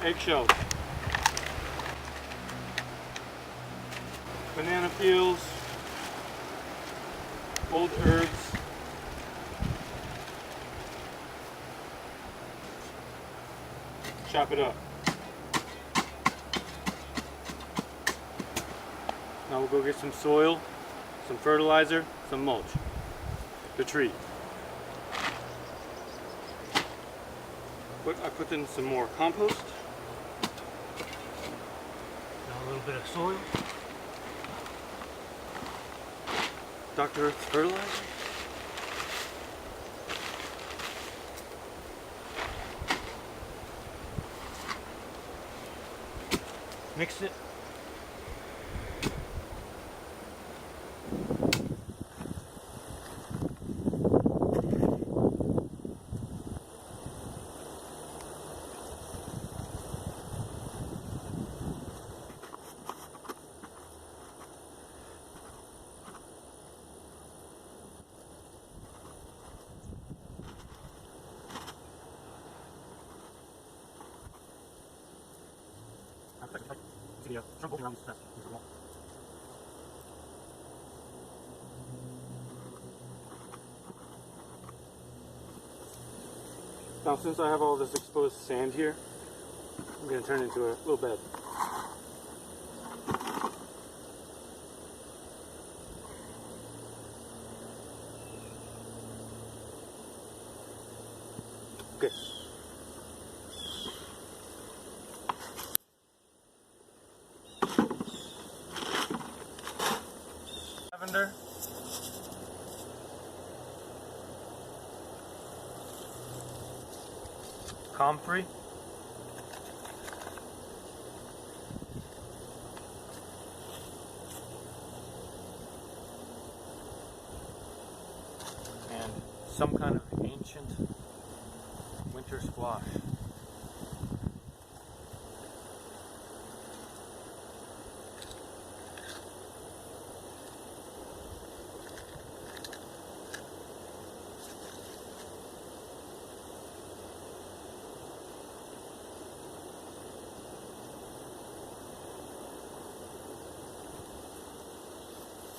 eggshells, banana peels, old herbs, chop it up. Now we'll go get some soil, some fertilizer, some mulch. The tree. I put in some more compost. Now a little bit of soil. Dr. Earth's fertilizer. Mix it. Now since I have all this exposed sand here, I'm going to turn it into a little bed. Okay. Lavender. Comfrey. And some kind of ancient winter squash.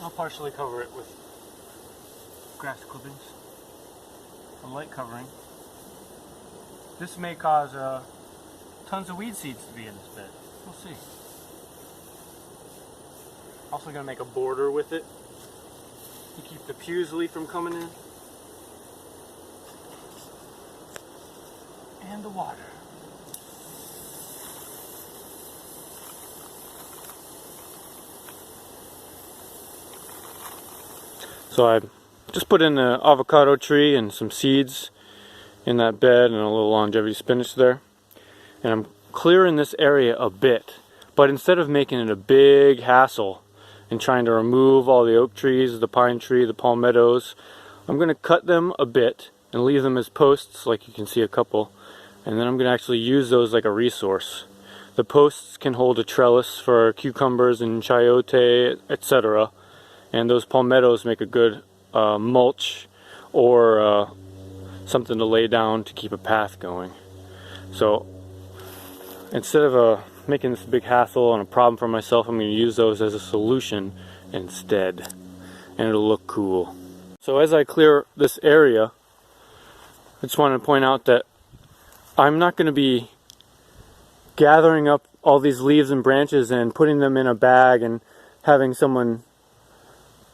I'll partially cover it with grass clippings, a light covering. This may cause tons of weed seeds to be in this bed. We'll see. Also going to make a border with it to keep the pusley from coming in. And the water. So I just put in an avocado tree and some seeds in that bed and a little longevity spinach there. And I'm clearing this area a bit, but instead of making it a big hassle and trying to remove all the oak trees, the pine tree, the palmettos, I'm going to cut them a bit and leave them as posts, like you can see a couple, and then I'm going to actually use those like a resource. The posts can hold a trellis for cucumbers and chayote, etc. And those palmettos make a good mulch or something to lay down to keep a path going. So instead of making this a big hassle and a problem for myself, I'm going to use those as a solution instead, and it'll look cool. So as I clear this area, I just wanted to point out that I'm not going to be gathering up all these leaves and branches and putting them in a bag and having someone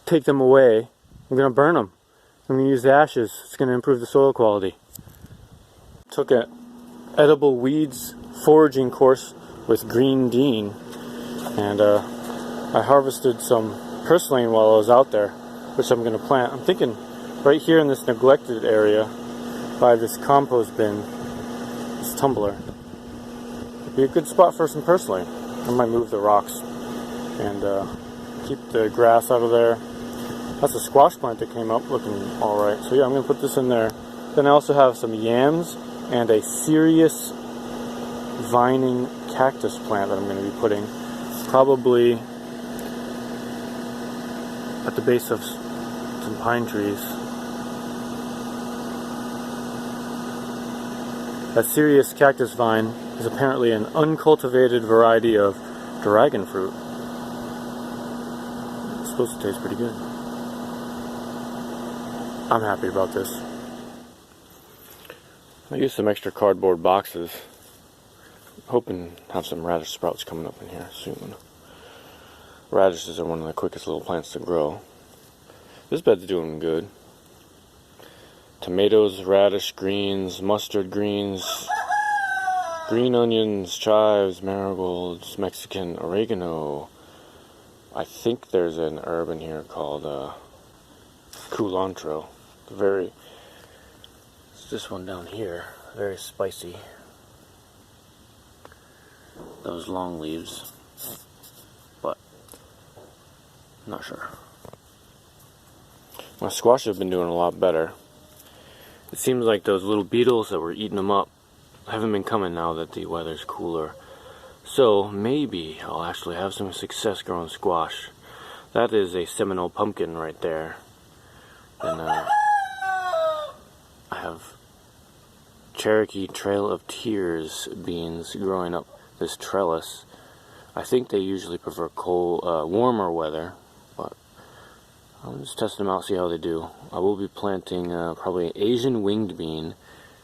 take them away. I'm going to burn them. I'm going to use the ashes. It's going to improve the soil quality. Took an edible weeds foraging course with Green Dean, and I harvested some purslane while I was out there, which I'm going to plant. I'm thinking right here in this neglected area by this compost bin, this tumbler, would be a good spot for some purslane. I might move the rocks and keep the grass out of there. That's a squash plant that came up looking alright. So yeah, I'm going to put this in there. Then I also have some yams and a serious vining cactus plant that I'm going to be putting probably at the base of some pine trees. That serious cactus vine is apparently an uncultivated variety of dragon fruit. It's supposed to taste pretty good. I'm happy about this. I used some extra cardboard boxes. Hoping to have some radish sprouts coming up in here soon. Radishes are one of the quickest little plants to grow. This bed's doing good. Tomatoes, radish, greens, mustard greens, green onions, chives, marigolds, Mexican oregano. I think there's an herb in here called culantro. It's this one down here, very spicy. Those long leaves, but I'm not sure. My squash have been doing a lot better. It seems like those little beetles that were eating them up haven't been coming now that the weather's cooler. So maybe I'll actually have some success growing squash. That is a Seminole pumpkin right there. And I have Cherokee Trail of Tears beans growing up this trellis. I think they usually prefer warmer weather, but I'll just test them out, see how they do. I will be planting probably an Asian winged bean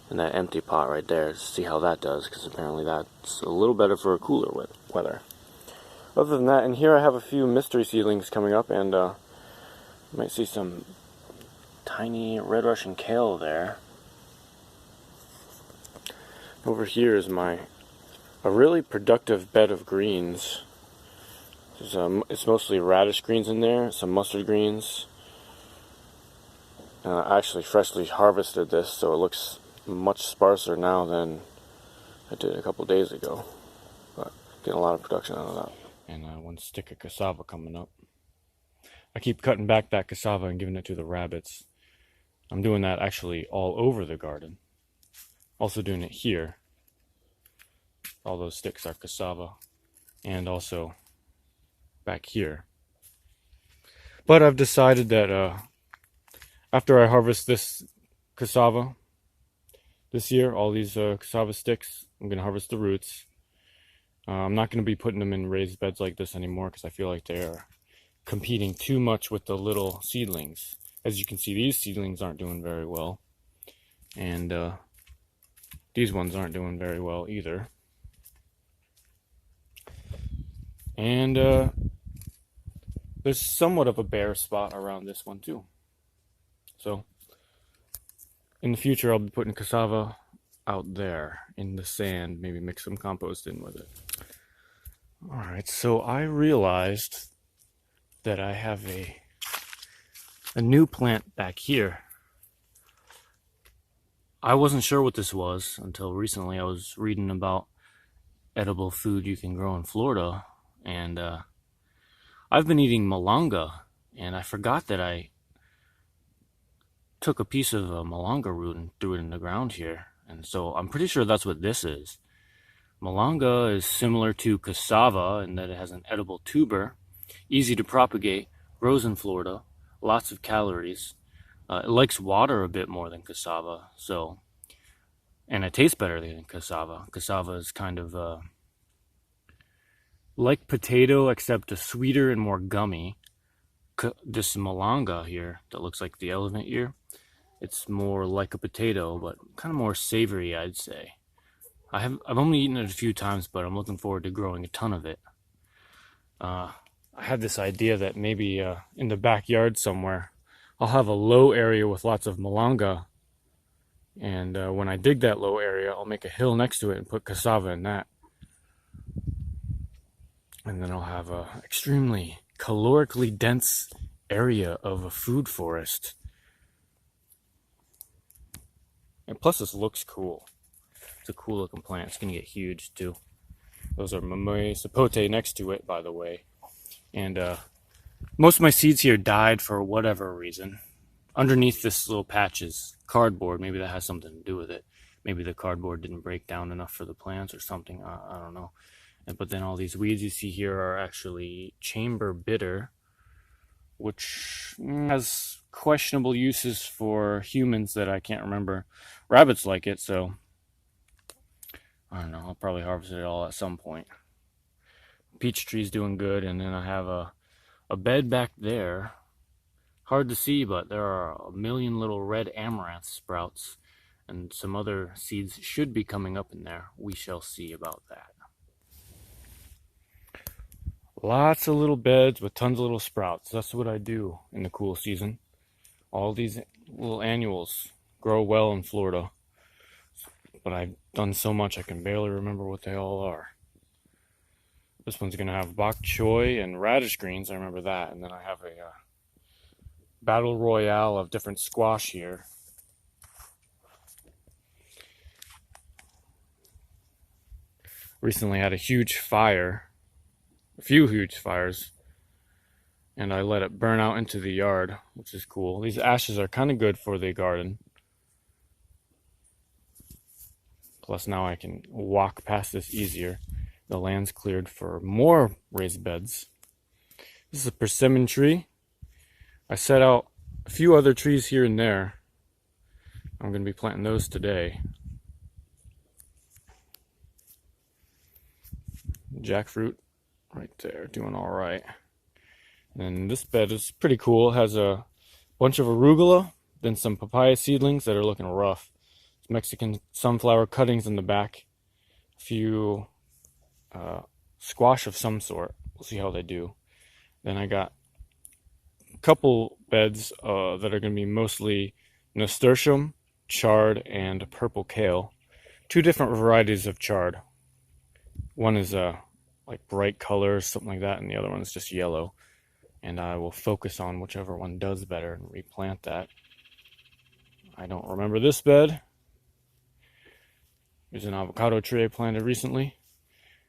in that empty pot right there to see how that does, because apparently that's a little better for a cooler weather. Other than that, in here I have a few mystery seedlings coming up, and you might see some tiny red Russian kale there. Over here is a really productive bed of greens. It's mostly radish greens in there, some mustard greens. I actually freshly harvested this, so it looks much sparser now than I did a couple days ago. But getting a lot of production out of that. And one stick of cassava coming up. I keep cutting back that cassava and giving it to the rabbits. I'm doing that actually all over the garden. Also doing it here. All those sticks are cassava, and also back here. But I've decided that after I harvest this cassava this year, all these cassava sticks, I'm going to harvest the roots. I'm not going to be putting them in raised beds like this anymore because I feel like they are competing too much with the little seedlings. As you can see, these seedlings aren't doing very well, and these ones aren't doing very well either. And there's somewhat of a bare spot around this one too. So in the future I'll be putting cassava out there in the sand, maybe mix some compost in with it. Alright, so I realized that I have a new plant back here. I wasn't sure what this was until recently. I was reading about edible food you can grow in Florida, and I've been eating malanga, and I forgot that I took a piece of a malanga root and threw it in the ground here, and so I'm pretty sure that's what this is. Malanga is similar to cassava in that it has an edible tuber, easy to propagate, grows in Florida, lots of calories. It likes water a bit more than cassava, and it tastes better than cassava. Cassava is kind of like potato, except a sweeter and more gummy. This malanga here that looks like the elephant ear, it's more like a potato, but kind of more savory, I'd say. I've only eaten it a few times, but I'm looking forward to growing a ton of it. I had this idea that maybe in the backyard somewhere, I'll have a low area with lots of malanga, and when I dig that low area, I'll make a hill next to it and put cassava in that. And then I'll have a extremely calorically dense area of a food forest. And plus this looks cool. It's a cool looking plant. It's gonna get huge too. Those are mamey sapote next to it, by the way. And most of my seeds here died for whatever reason. Underneath this little patch is cardboard. Maybe that has something to do with it. Maybe the cardboard didn't break down enough for the plants or something. I don't know. But then all these weeds you see here are actually chamber bitter, which has questionable uses for humans that I can't remember. Rabbits like it, so I don't know, I'll probably harvest it all at some point. Peach tree's doing good, and then I have a bed back there. Hard to see, but there are a million little red amaranth sprouts, and some other seeds should be coming up in there. We shall see about that. Lots of little beds with tons of little sprouts. That's what I do in the cool season. All these little annuals grow well in Florida, but I've done so much I can barely remember what they all are. This one's gonna have bok choy and radish greens, I remember that, and then I have a battle royale of different squash here. Recently had a huge fire, a few huge fires, and I let it burn out into the yard, which is cool. These ashes are kind of good for the garden. Plus now I can walk past this easier. The land's cleared for more raised beds. This is a persimmon tree. I set out a few other trees here and there. I'm going to be planting those today. Jackfruit right there, doing all right. And this bed is pretty cool. It has a bunch of arugula, then some papaya seedlings that are looking rough. Some Mexican sunflower cuttings in the back. A few squash of some sort. We'll see how they do. Then I got a couple beds that are going to be mostly nasturtium, chard, and purple kale. Two different varieties of chard. One is like bright colors, something like that, and the other one is just yellow. And I will focus on whichever one does better and replant that. I don't remember this bed. There's an avocado tree I planted recently.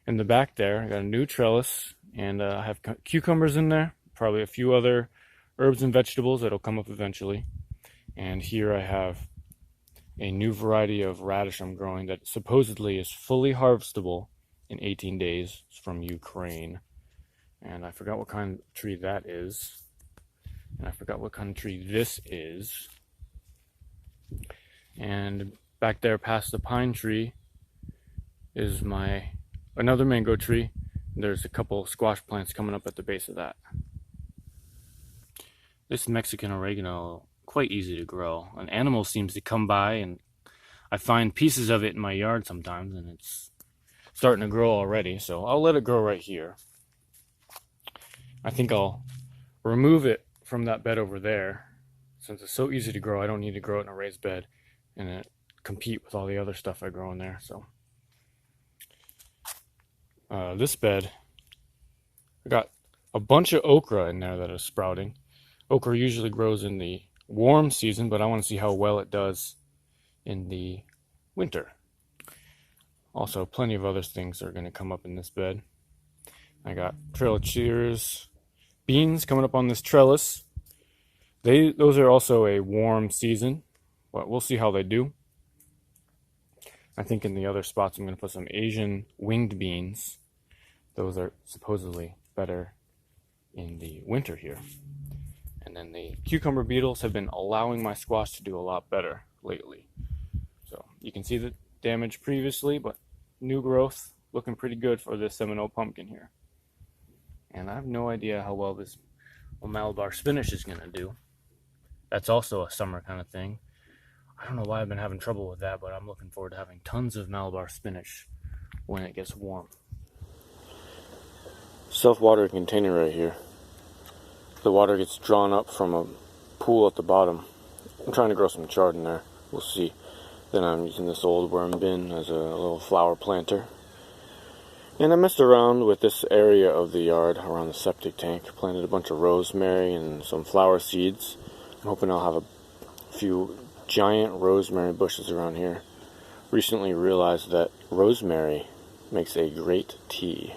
In the back there, I got a new trellis, and I have cucumbers in there, probably a few other herbs and vegetables that'll come up eventually. And here I have a new variety of radish I'm growing that supposedly is fully harvestable in 18 days. It's from Ukraine. And I forgot what kind of tree that is. And I forgot what kind of tree this is. And back there past the pine tree is another mango tree. There's a couple squash plants coming up at the base of that. This Mexican oregano, quite easy to grow. An animal seems to come by, and I find pieces of it in my yard sometimes, and it's starting to grow already, so I'll let it grow right here. I think I'll remove it from that bed over there. Since it's so easy to grow, I don't need to grow it in a raised bed and compete with all the other stuff I grow in there. So this bed, I got a bunch of okra in there that is sprouting. Okra usually grows in the warm season, but I want to see how well it does in the winter. Also, plenty of other things are going to come up in this bed. I got Trail of Cheers beans coming up on this trellis. Those are also a warm season, but we'll see how they do. I think in the other spots I'm going to put some Asian winged beans. Those are supposedly better in the winter here. And then the cucumber beetles have been allowing my squash to do a lot better lately. So you can see the damage previously, but new growth looking pretty good for this Seminole pumpkin here. And I have no idea how well this Malabar spinach is going to do. That's also a summer kind of thing. I don't know why I've been having trouble with that, but I'm looking forward to having tons of Malabar spinach when it gets warm. Self-watering container right here. The water gets drawn up from a pool at the bottom. I'm trying to grow some chard in there. We'll see. Then I'm using this old worm bin as a little flower planter. And I messed around with this area of the yard around the septic tank. Planted a bunch of rosemary and some flower seeds. I'm hoping I'll have a few giant rosemary bushes around here. Recently realized that rosemary makes a great tea.